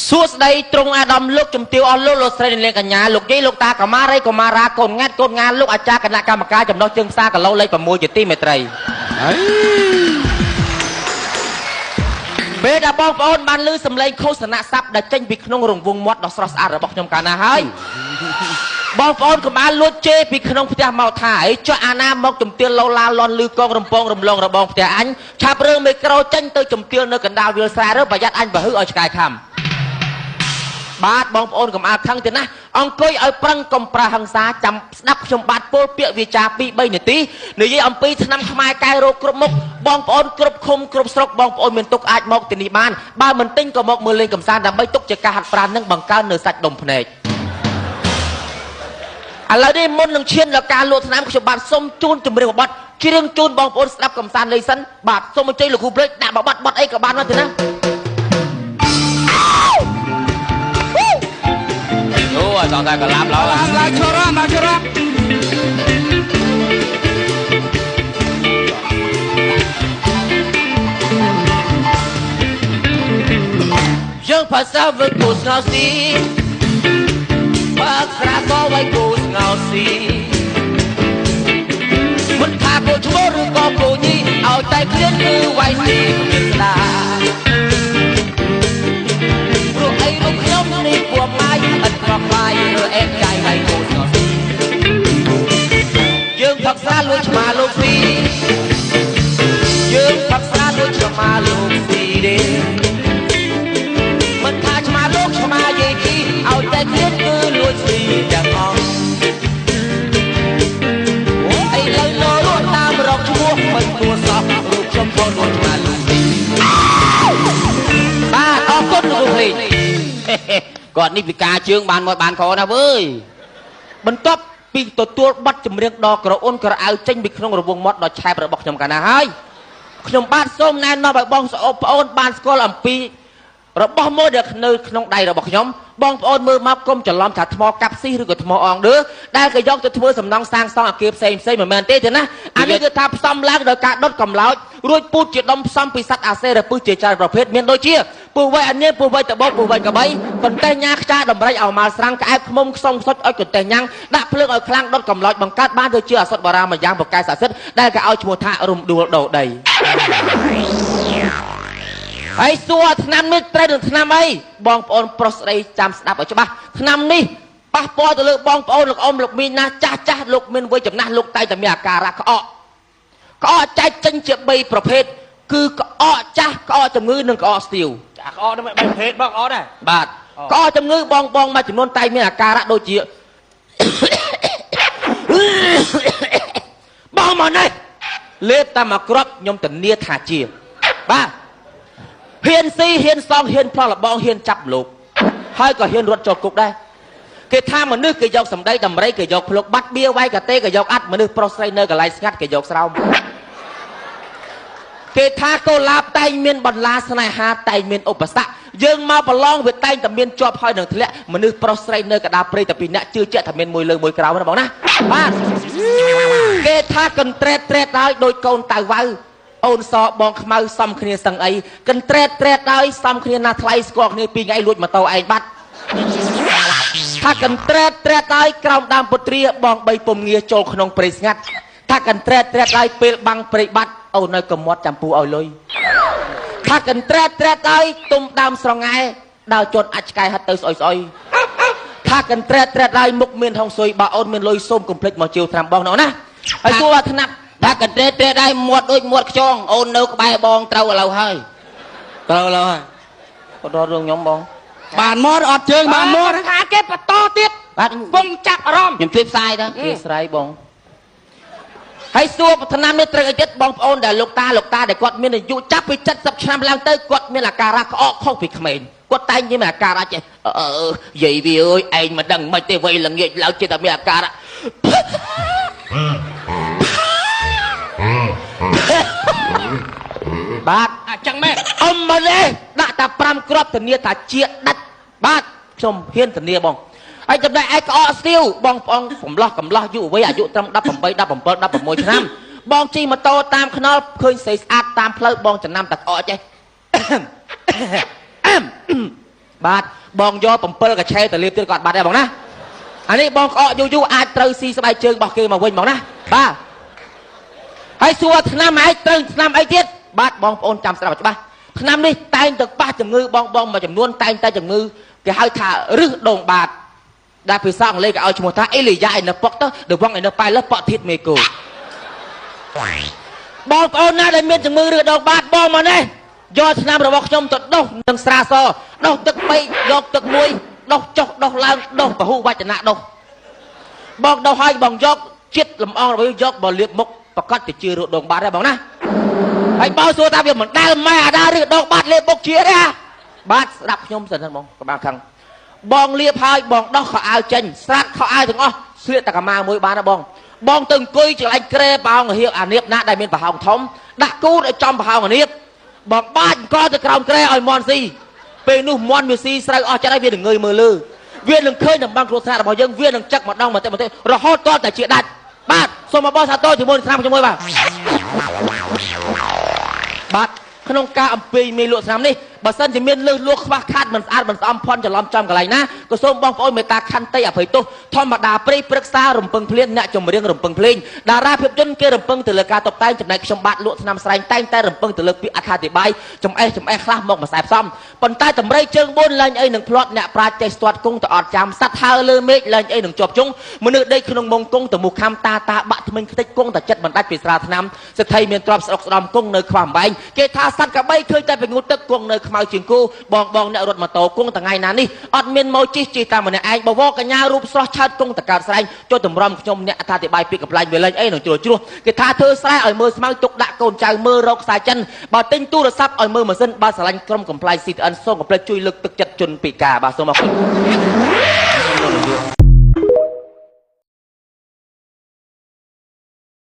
សួស្ដីត្រង់អាដាមលោកជំទាវអស់លោកស្រីនាងកញ្ញាលោកយាយលោកតាកម៉ារីកូម៉ារ៉ាកូនងាត់កូនងាលោកអាចារ្យគណៈកម្មការចំណុះជើងផ្សារគីឡូលេខ6ជាទីមេត្រីពេលដែលបងប្អូនបានឮសំឡេងឃោសនាស័ព្ទដែលចេញពីក្នុងរង្វង់មាត់ដ៏ស្រស់ស្អាតរបស់ខ្ញុំកាលណាហើយបងប្អូនកុំអានលួចជេរពីក្នុងផ្ទះមកថាអីចុះអាណាមកជំទាវឡូឡាលន់លឺកងរំពងរំលងរបងផ្ទះអញឆាប់រឿងមេក្រូចេញទៅជំទាវនៅកណ្ដាលវាលស្រែរើប្រយ័ត្នអញបើហឺឲ្យឆ្កែខំបាទបងប្អូនកុំអាលខឹងទេណាអង្គុយឲ្យប្រឹងកុំប្រាហិង្សាចាំស្ដាប់ខ្ញុំបាទពោលពាក្យវាចា 2-3 នាទីនិយាយអំពីឆ្នាំខ្មែរកែរោគគ្រប់មុខបងប្អូនគ្រប់ឃុំគ្រប់ស្រុកបងប្អូនមានទុកអាចមកទីនេះបានបើមិនទិញក៏មកមើលលេងកំសាន្តដើម្បីទុកជាការហាត់ប្រាណនិងបង្កើននៅសាច់ដុំភ្នែកឥឡូវនេះមុននឹងឈានដល់ការលក់ថ្នាំខ្ញុំបាទសូមជូនជំរាបបទជ្រៀងជូនបងប្អូនស្ដាប់កំសាន្តលេងសិនបាទសូមអញ្ជើញលោកគ្រូព្រេចដាក់បទអីក៏បានមកទេណាអូអត់តែកឡាប់ឡើយឡាឈរ៉ាឈរ៉ាយើងភាសាវិគូស្ងោស៊ីបើស្រាក៏វាយគូស្ងោស៊ីមិនថាគូឈ្មោះឬក៏គូញីឲ្យតែគ្រានគឺវាយស៊ីមានស្ដាព្រោះអីរូបខ្ញុំនេះពួរម៉ាយឥតប្រខ្លាយឬអែកចាយវាយគូស្ងោស៊ីយើងផឹកស្រាលួចឆ្មាលោកស៊ីយើងផឹកស្រាលួចឆ្មាលោកស៊ីទេមិនថាឆ្មាលោកឆ្មាយាយជីឲ្យតែគ្រានគឺលួចស៊ីទាំងអស់អីលើលោតាមរកឈ្មោះមិនគួរសោះរូបខ្ញុំក៏លួចឆ្មាលោកស៊ីបាទអរគុណលោកគ្រូគាត់នេះពិការជើងបានមកបានខណាវើយបន្ទាប់ពីទទួលប័ណ្ណចម្រៀងដ៏ក្រអូនក្រអៅចេញពីក្នុងរង្វង់មាត់ដ៏ឆែបរបស់ខ្ញុំកាលណាហើយខ្ញុំបាទសូមណែនាំឲ្យបងប្អូនបានស្គាល់អំពីរបស់មួយដែលនៅក្នុងដៃរបស់ខ្ញុំបងប្អូនមើលមកកុំច្រឡំថាថ្មកាប់ស៊ីឬក៏ថ្មអងឌឺដែលគេយកទៅធ្វើសំណង់សាងសង់អគារផ្សេងមិនមែនទេណាអានេះគឺថាផ្សំឡើងដោយការដុតកំឡោចរួចពូតជាដុំផ្សំពីសត្វអាសេរពឹសជាច្រើនប្រភេទមានដូចជាពូវៃអនាងពូវៃតបោកពូវៃកបីកន្ទះញ៉ាខ្ចាដំរីឲ្យម៉ាល់ស្រាំងក្អែបខ្មុំខ្សុំសុចឲ្យកន្ទះញ៉ាំងដាក់ភ្លើងឲ្យខ្លាំងដុតកំឡោចបង្កើតបានទៅជាអសត់បារាមួយយ៉ាងប្រកែស័ក្តិសិទ្ធិដែលគេឲ្យឈ្មោះថារំដួលដោដីហើយសួរឆ្នាំនេះត្រូវនឹងឆ្នាំអីបងប្អូនប្រុសស្ដីចាំស្ដាប់ឲ្យច្បាស់ឆ្នាំនេះប៉ះពាល់ទៅលើបងប្អូនលោកអ៊ំលោកមីងណាចាស់លោកមានវ័យចំណាស់លោកតែមានអាការៈក្អកចែកចេញជា3ប្រភេទគឺក្អកចាស់ក្អកជំងឺនិងក្អកស្ទាវចាស់ក្អកនេះ3ប្រភេទបងក្អកដែរបាទក្អកជំងឺបងមួយចំនួនតែមានអាការៈដូចជាបងមកនេះលេបតែមកគ្រាប់ខ្ញុំធានាថាជាបាទហ៊ានស៊ីហ៊ានសងហ៊ានផ្លោះលបងហ៊ានចាប់លោកហើយក៏ហ៊ានរត់ចូលគុកដែរគេថាមនុស្សគេយកសម្ដីដំរីគេយកភ្លុកបាត់បៀវាយកតេគេយកអាត់មនុស្សប្រុសស្រីនៅកន្លែងស្ងាត់គេយកស្រោមគេថាកូឡាបតែងមានបន្លាស្នេហាតែងមានឧបសគ្គយើងមកប្រឡងវាតែងតែមានជាប់ហើយនឹងធ្លាក់មនុស្សប្រុសស្រីនៅកណ្ដាលព្រៃតែពីរនាក់ជឿជាក់ថាមានមួយលើមួយក្រោមណាបងណាបាទគេថាកន្ត្រេតហើយដូចកូនតៅវ៉ៅអូនសបងខ្មៅសំគ្នាសឹងអីកន្ត្រេតហើយសំគ្នាណាថ្លៃស្គាល់គ្នា2ថ្ងៃលួចម៉ូតូឯងបាត់ថាកន្ត្រេតហើយក្រោមដើមពុទ្រាបង3ពុំងារចូលក្នុងព្រៃស្ងាត់ថាកន្ត្រេតហើយពេលបាំងព្រៃបាត់អូននៅកមាត់ចាំពូឲ្យលុយថាកន្ត្រេតហើយទុំដើមស្រងែដើរជន់អាចឆ្កែហិតទៅស្អុយថាកន្ត្រេតហើយមុខមានហុងស៊ុយបើអូនមានលុយសូមកុំភ្លេចមកជិវត្រាំបងណោះណាហើយសួរថាថ្នាក់ថាកន្ត្រេតហើយមាត់ដូចមាត់ខ្យងអូននៅក្បែរបងត្រូវឥឡូវហើយគាត់រត់រឿងខ្ញុំបងបានមកអត់ជើងបានមកថាគេបន្តទៀតបាទពងចាប់អារម្មណ៍ខ្ញុំជួយផ្សាយទៅគេស្រ័យបងហើយសួរឆ្នាំនេះត្រូវអីទៀតបងប្អូនដែលលោកតាដែលគាត់មានអាយុចាប់ពី70ឆ្នាំឡើងទៅគាត់មានអាការៈក្អកខុសពីក្មេងគាត់តែងមានអាការៈចេះយាយវាអើយឯងមិនដឹងមិនទេវ័យល្ងាចឡើងចិត្តតែមានអាការៈបាទអញ្ចឹងមែនអ៊ំមកលេដាក់តែ5គ្រាប់ធានាថាជាដាច់បាទខ្ញុំហ៊ានធានាបងហើយចំណែកឯក្អកស្ទាវបងប្អូនកំឡោះយុវវ័យអាយុត្រឹម18 17 16ឆ្នាំបងជិះម៉ូតូតាមខ្នល់ឃើញស្រីស្អាតតាមផ្លូវបងចំណាំតែក្អកចេះបាទ បងយក7កឆេទៅលាបទៀតក៏អត់បាត់ដែរបងណាអានេះបងក្អកយូរអាចត្រូវស៊ីស្បែកជើងរបស់គេមកវិញបងណាបាទហើយសួរឆ្នាំឯងត្រូវឆ្នាំអីទៀតបាទបងប្អូនចាំស្ដាប់ច្បាស់ឆ្នាំនេះតែងតែប៉ះជំងឺបងមួយចំនួនតែងតែជំងឺគេហៅថារឹសដងបាតដែលភាសាអង់គ្លេសគេឲ្យឈ្មោះថា Elia in the Pot ទៅ The One in the Pilot ប៉ធាតមេកូបងប្អូនណាដែលមានជំងឺរឹសដងបាតបងមកនេះយកឆ្នាំរបស់ខ្ញុំទៅដុសនឹងស្រាសដុសទឹកពេកយកទឹកមួយដុសចុះដុសឡើងដុសពហុវចនៈដុសបងដុសឲ្យបងយកជាតិលំអងរបស់យកបលាបមុខប្រកាសទៅជារឹសដងបាតដែរបងណាហើយបងសួរថាវាមិនដែលម៉ែអាដារឹសដងបាតលេបមុខជាទេបាទស្ដាប់ខ្ញុំសិនបងក្បាលខឹងបងលាបហើយបងដោះខោអាវចេញស្រាត់ខោអាវទាំងអស់ស្លៀកតែកាម៉ាមួយបានណាបងទៅអង្គុយចង្អែកក្រែប្រហោងហៀវអានៀបណាដែលមានប្រហោងធំដាក់គូតឲ្យចំប្រហោងអានៀបបងបាច់អង្គទៅក្រោមក្រែឲ្យមន់ស៊ីពេលនោះមន់វាស៊ីស្រូវអស់ចិត្តហើយវានឹងងើយមើលលើវានឹងឃើញតំបន់គ្រោះថ្នាក់របស់យើងវានឹងចឹកម្ដងមកទេរហូតតតែជាដាច់បាទសូមមកបងសាទរជាមួយឆ្នាំជាមួយបាទក្នុងការអំពីមេលក់ឆ្នាំនេះបើសិនជាមានលើសលួខ្វះខាតមិនស្អាតមិនស្អំផន់ច្រឡំចំកន្លែងណាក៏សូមបងប្អូនមេត្តាខន្តីអភ័យទោសធម្មតាព្រៃព្រឹក្សារំពឹងភ្លៀនអ្នកចម្រៀងរំពឹងភ្លេងតារាភាពយន្តគេរំពឹងទៅលើការតុបតែងចំណែកខ្ញុំបាទលក់ឆ្នាំស្រែងតែងតែរំពឹងទៅលើពាក្យអត្ថាធិប្បាយចំអេះខ្លះមកមិនស្អែបសមប៉ុន្តែតម្រៃជើង4ឡើងអីនឹងផ្្លាត់អ្នកប្រាជ្ញចេះស្ទាត់គង់ទៅអត់ចាំសัตว์ហើលើមេឃឡើងអីនឹងជាប់ជង់មនុស្សដេកក្នុងមុងគង់ទៅមុខខំតាបាក់ថ្មិញខ្ទេចគង់តែចិត្តមិនដាច់ពីស្រាឆ្នាំសិទ្ធិមានទ្រព្យស្រុកស្ដំគង់នៅខ្វះអំបែងគេថាសัตว์កបីឃើញតែពេលងូតទឹកគង់នៅខ្មៅជាងគូបងអ្នករត់ម៉ូតូគង់ថ្ងៃណានេះអត់មានម៉ូជិះតាមម្នាក់ឯងបវរកញ្ញារូបស្រស់ឆើតគង់តកើតស្រែងចូលតម្រាំខ្ញុំអ្នកអត្ថាធិប្បាយពីកំ pl ាញ់វាលេងអីនឹងជ្រួសគេថាធ្វើស្រែឲ្យមើលស្មៅទុកដាក់កូនចៅមើលរកខ្សែចិនបើទិញទូរស័ព្ទឲ្យមើលម៉ាស៊ីនបើស្រឡាញ់ក្រុមកំ pl ាញ់ CTN សូមកុំភ្លេចជួយលើកទឹកចិត្តជនពិការបាទសូមអរគុណ